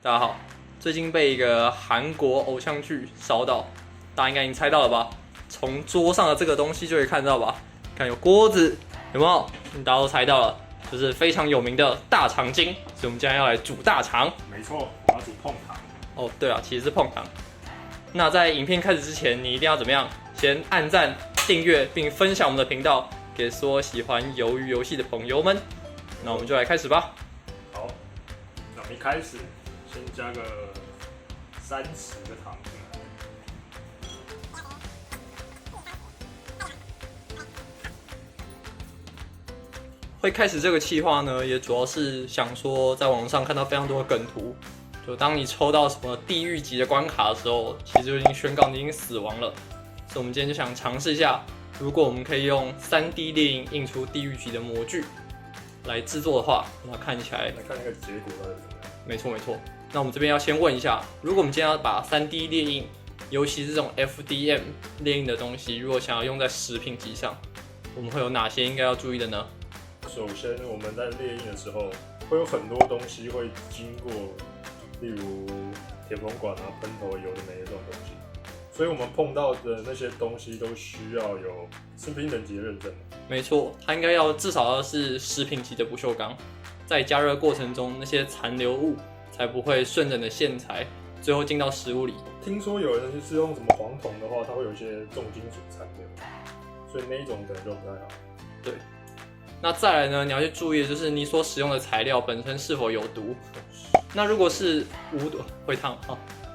大家好，最近被一个韩国偶像剧烧到，大家应该已经猜到了吧？从桌上的这个东西就可以看到吧？看有锅子，有没有？大家都猜到了，就是非常有名的大肠经，所以我们今天要来煮大肠。没错，我要煮碰糖。哦，对啊，其实是碰糖。那在影片开始之前，你一定要怎么样？先按赞、订阅并分享我们的频道，给所有喜欢鱿鱼游戏的朋友们。那我们就来开始吧。好，那我们一开始先加个30个糖进来。会开始这个企划呢，也主要是想说，在网上看到非常多的梗图，就当你抽到什么地狱级的关卡的时候，其实就已经宣告你已经死亡了。所以我们今天就想尝试一下，如果我们可以用3D 列印印出地狱级的模具来制作的话，那看起来来看那个结果到底怎么样？没错没错。那我们这边要先问一下，如果我们今天要把3D 列印，尤其是这种 FDM 列印的东西，如果想要用在食品级上，我们会有哪些应该要注意的呢？首先，我们在列印的时候，会有很多东西会经过，例如铁封管啊、喷头、有的没的这种东西，所以我们碰到的那些东西都需要有食品等级的认证。没错，它应该要至少要是食品级的不锈钢，在加热过程中那些残留物才不会顺着你的线材，最后进到食物里。听说有人是用什么黄铜的话，它会有一些重金属残留，所以那一种可能就不太好。对。那再来呢，你要去注意的就是你所使用的材料本身是否有毒。那如果是无毒，会烫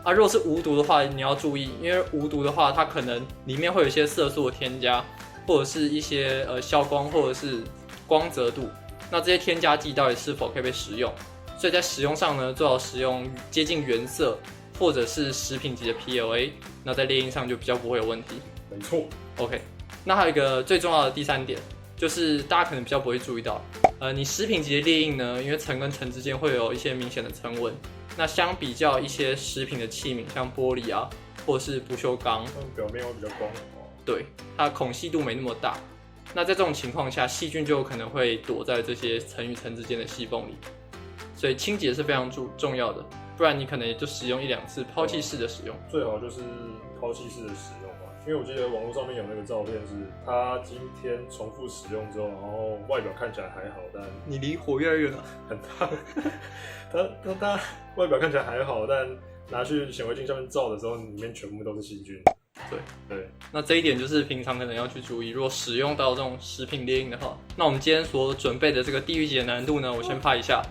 啊！如果是无毒的话，你要注意，因为无毒的话，它可能里面会有一些色素的添加，或者是一些消光或者是光泽度。那这些添加剂到底是否可以被使用？所以在使用上呢，最好使用接近原色或者是食品级的 PLA。那在列印上就比较不会有问题。没错。OK， 那还有一个最重要的第3点。就是大家可能比较不会注意到，你食品级的列印呢，因为层跟层之间会有一些明显的层纹，那相比较一些食品的器皿，像玻璃啊，或是不锈钢，它们表面会比较光滑，对，它的孔隙度没那么大。那在这种情况下，细菌就有可能会躲在这些层与层之间的细缝里，所以清洁是非常重要的，不然你可能也就使用1-2次，抛弃式的使用，最好就是抛弃式的使用。因为我记得网络上面有那个照片，是它今天重复使用之后，然后外表看起来还好，但你离火越来越远了，很烫。它外表看起来还好，但拿去显微镜下面照的时候，里面全部都是细菌。对，那这一点就是平常可能要去注意。如果使用到这种食品列印的话，那我们今天所准备的这个地狱级的难度呢，我先拍一下。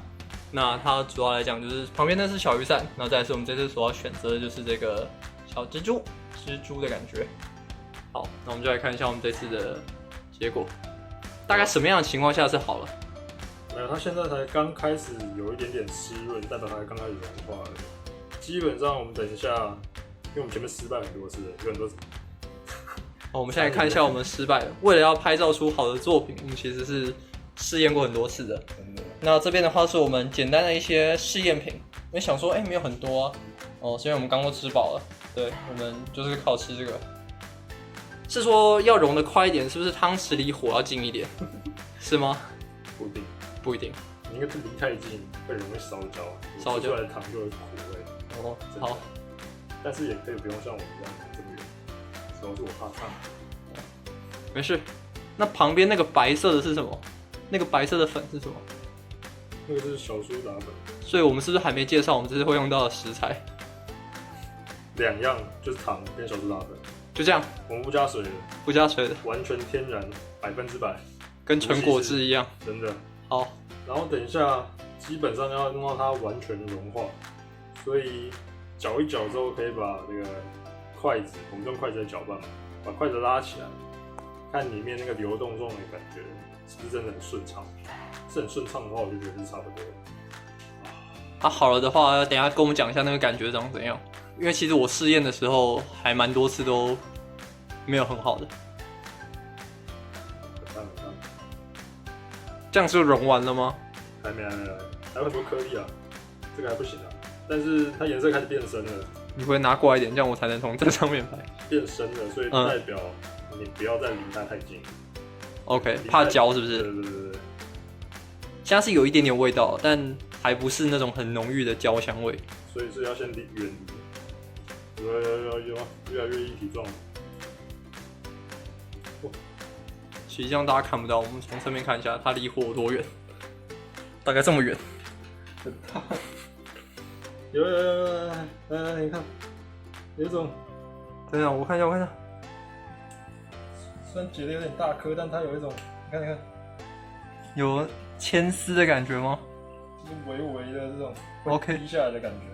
那它主要来讲就是旁边那是小雨伞，然后再来是我们这次所要选择的就是这个小蜘蛛的感觉。好，那我们就来看一下我们这次的结果，大概什么样的情况下是好了？没有，它现在才刚开始有一点点湿润，代表它刚开始融化而已。基本上我们等一下，因为我们前面失败很多次了，有很多。好，我们现在看一下我们失败了。为了要拍照出好的作品，我们其实是试验过很多次的。真的。那这边的话是我们简单的一些试验品，因为想说，没有很多啊，所以我们刚都吃饱了。对，我们就是靠吃这个。是说要融得快一点，是不是汤匙离火要近一点？是吗？不一定，不一定。你应该是离太近，会容易烧焦，烧焦出来的糖就有苦味。哦，好。但是也可以不用像我们这样这么远，主要是我怕烫。没事。那旁边那个白色的是什么？那个白色的粉是什么？那个是小苏打粉。所以我们是不是还没介绍我们这次会用到的食材？2样，就是糖跟小苏打粉。就这样，我们不加水的，不加水的，完全天然，100%，跟纯果汁一样，真的。好，然后等一下，基本上要弄到它完全融化，所以搅一搅之后，可以把这个筷子，我们用筷子来搅拌嘛，把筷子拉起来，看里面那个流动中的感觉是不是真的很顺畅。是很顺畅的话，我就觉得是差不多了。好了的话，等一下跟我们讲一下那个感觉长怎样。因为其实我试验的时候还蛮多次都没有很好的。很烫。这样就融完了吗？还没，还有很多颗粒啊，这个还不行啊。但是它颜色开始变深了。你会拿过来一点，这样我才能从这上面拍。变深了，所以代表你不要再离它太近。OK， 怕焦是不是？对。现在是有一点点味道，但还不是那种很浓郁的焦香味。所以是要先远离，越来越一体状。其实这样大家看不到，我们从侧面看一下，它离火有多远，大概这么远。很大。有，来，你看，有一种，等一下，我看一下，虽然觉得有点大颗，但它有一种，你看，有牵丝的感觉吗？就是微微的这种 OK 滴下来的感觉。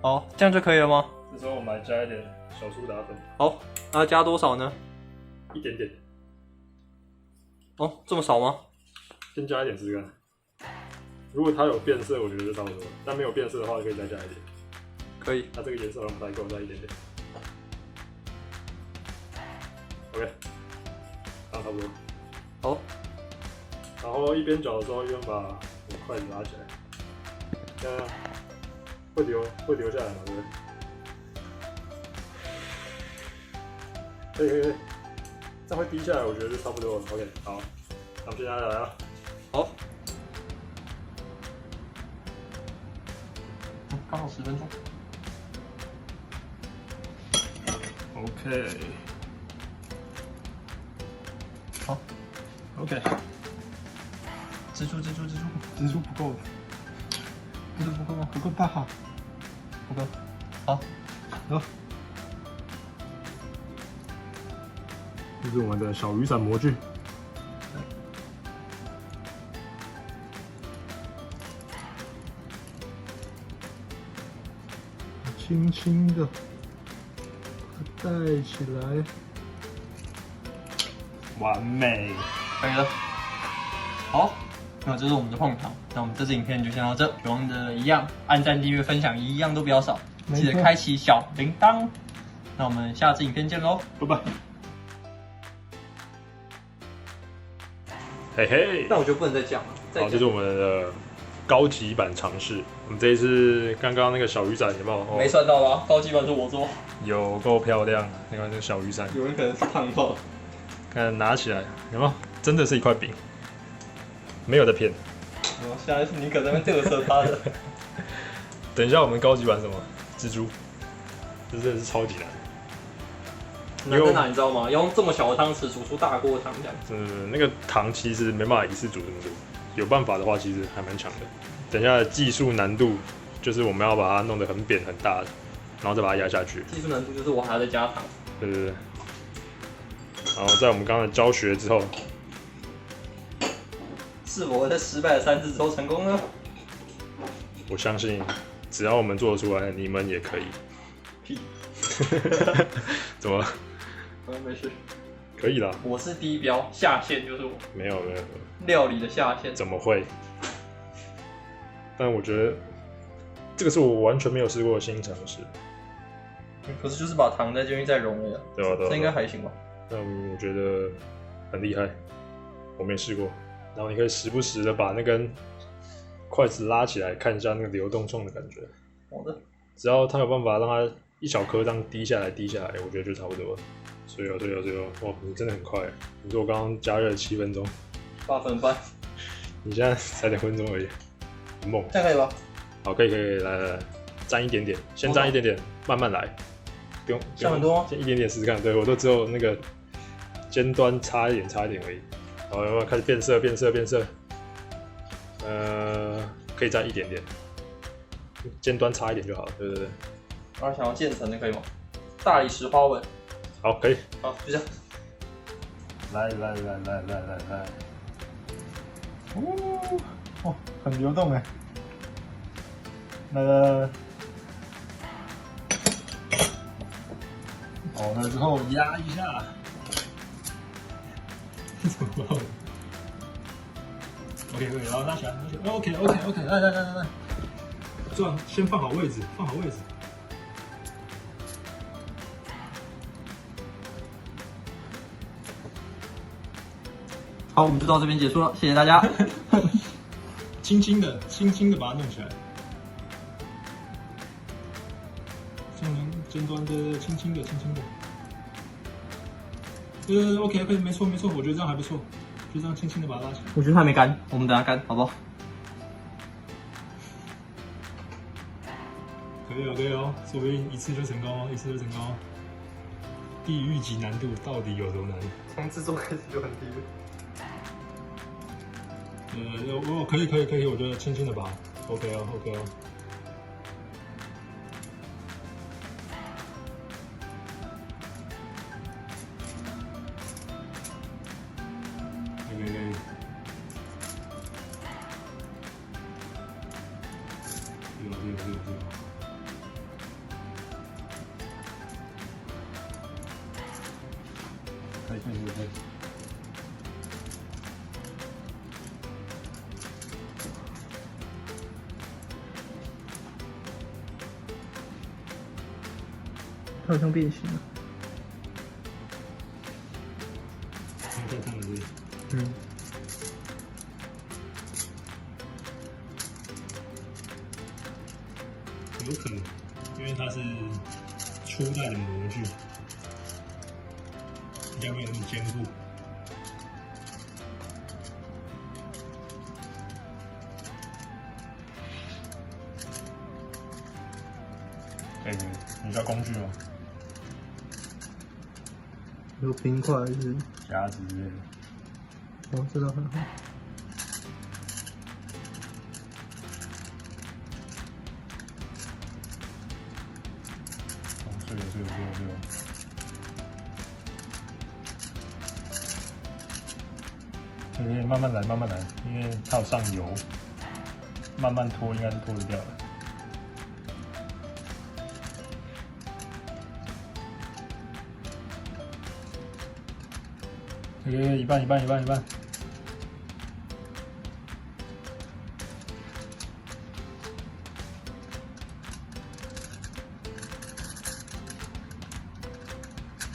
好，这样就可以了吗？这时候我们来加一点小苏打粉。好，那加多少呢？一点点。哦，这么少吗？先加一点试试看。如果它有变色，我觉得就差不多；但没有变色的话，可以再加一点。可以。它这个颜色好像不太够，再一点点。OK， 这样差不多。好。然后一边搅的时候，一边把我筷子拉起来，这样会流下来嘛，对不对？可以，这样会滴下来，我觉得就差不多了。OK， 好，那我们接下来啊。好。刚好10分钟。OK。好。OK。蜘蛛不够，不够吗？不够大，不够。好，走。这是我们的小雨伞模具。轻轻的带起来，完美，可以了。好，那这是我们的碰糖。那我们这支影片就先到这，别忘了一样按赞、订阅、分享，一样都不要少，记得开启小铃铛。那我们下支影片见喽，拜拜。嘿嘿，但我觉得不能再讲了。好，这是我们的高级版尝试。我们这一次刚刚那个小雨伞有没有？没算到吧？高级版是我做，有够漂亮。你看这个小雨伞，有人可能是烫到。看拿起来有没有？真的是一块饼，没有的骗。现在是你可在那边嘚瑟他的。等一下，我们高级版什么？蜘蛛，这真的是超级难。难在哪你知道吗？要用这么小的汤匙煮出大锅汤这样。那个糖其实没办法一次煮这么多，有办法的话其实还蛮强的。等一下的技术难度就是我们要把它弄得很扁很大，然后再把它压下去。技术难度就是我还要再加糖。对。然后在我们刚刚的教学之后，是否会在失败了3次之后成功呢？我相信只要我们做得出来，你们也可以。屁！怎么了？没事。可以啦。我是第一标，下线就是我。没有。料理的下线。怎么会？但我觉得这个是我完全没有试过的新尝试。可是就是把糖在这边再融了呀。对啊。这应该还行吧？我觉得很厉害，我没试过。然后你可以时不时的把那根筷子拉起来，看一下那个流动状的感觉。好的。只要它有办法让它一小颗这样滴下来，我觉得就差不多了。所以哇，你真的很快。你说我刚刚加热了7分钟，8分半，你现在才2分钟而已，很猛。这样可以吧？好，可以，来，沾一点点，先沾一点点，慢慢来，不用像很多，先一点点试试看。对，我都只有那个尖端差一点而已。好，有没有开始变色？可以再一点点，尖端差一点就好了。对。我想要渐层的可以吗？大理石花纹。好，可以。好，就这样。来。哦，很流动哎。来。好了之后压一下。OK， 然后拉起来。OK， 来，这样先放好位置。好，我们就到这边结束了，谢谢大家。轻轻的把它弄起来。尖端的，轻轻的。OK， 没错，我觉得这样还不错，就这样轻轻的把它拉起来。我觉得还没干，我们等下干，好不好？ OK 哦，说不定一次就成功哦，一次就成功哦。地狱级难度到底有多难？从制作开始就很低了。可以，我觉得轻轻的拔 ，OK 哦。可以。有。可以。它好像变形了。再看看这里。有可能，因为它是初代的模具，比较没有那么坚固。可以，你需要工具吗？有冰块还是？夹子之类的。哦，这倒很好。碎了。可以慢慢来，因为它有上油，慢慢拖应该是拖得掉的。一半。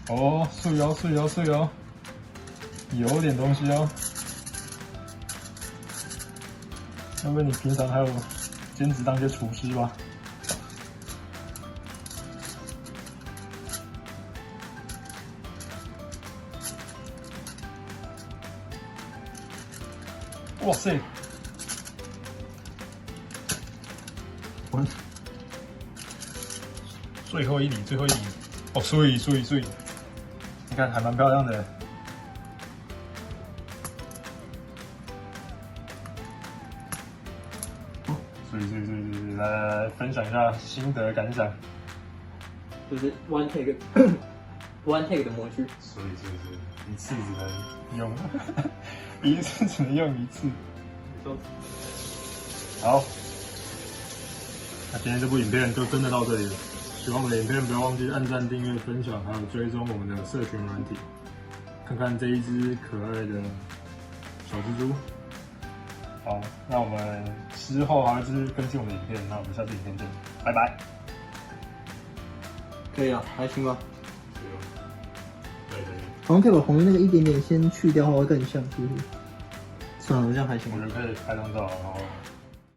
哦，碎哦，有点东西哦。要不你平常还有兼职当些厨师吧？哇塞！最后一里，哦，碎！你看还蛮漂亮的。碎，来分享一下心得感想。就是 one take 的模具。碎，一次只能用，一次只能用一次。好，那今天这部影片就真的到这里了。喜欢我们的影片，不要忘记按赞、订阅、分享，还有追踪我们的社群软体，看看这一只可爱的小蜘蛛。好，那我们之后还会继续更新我们的影片，那我们下次影片见，拜拜。可以啊，还行吧。对。好像可以把旁边那个一点点先去掉，会更像，是不是？算了，这样还行。我觉得可以拍张照，然后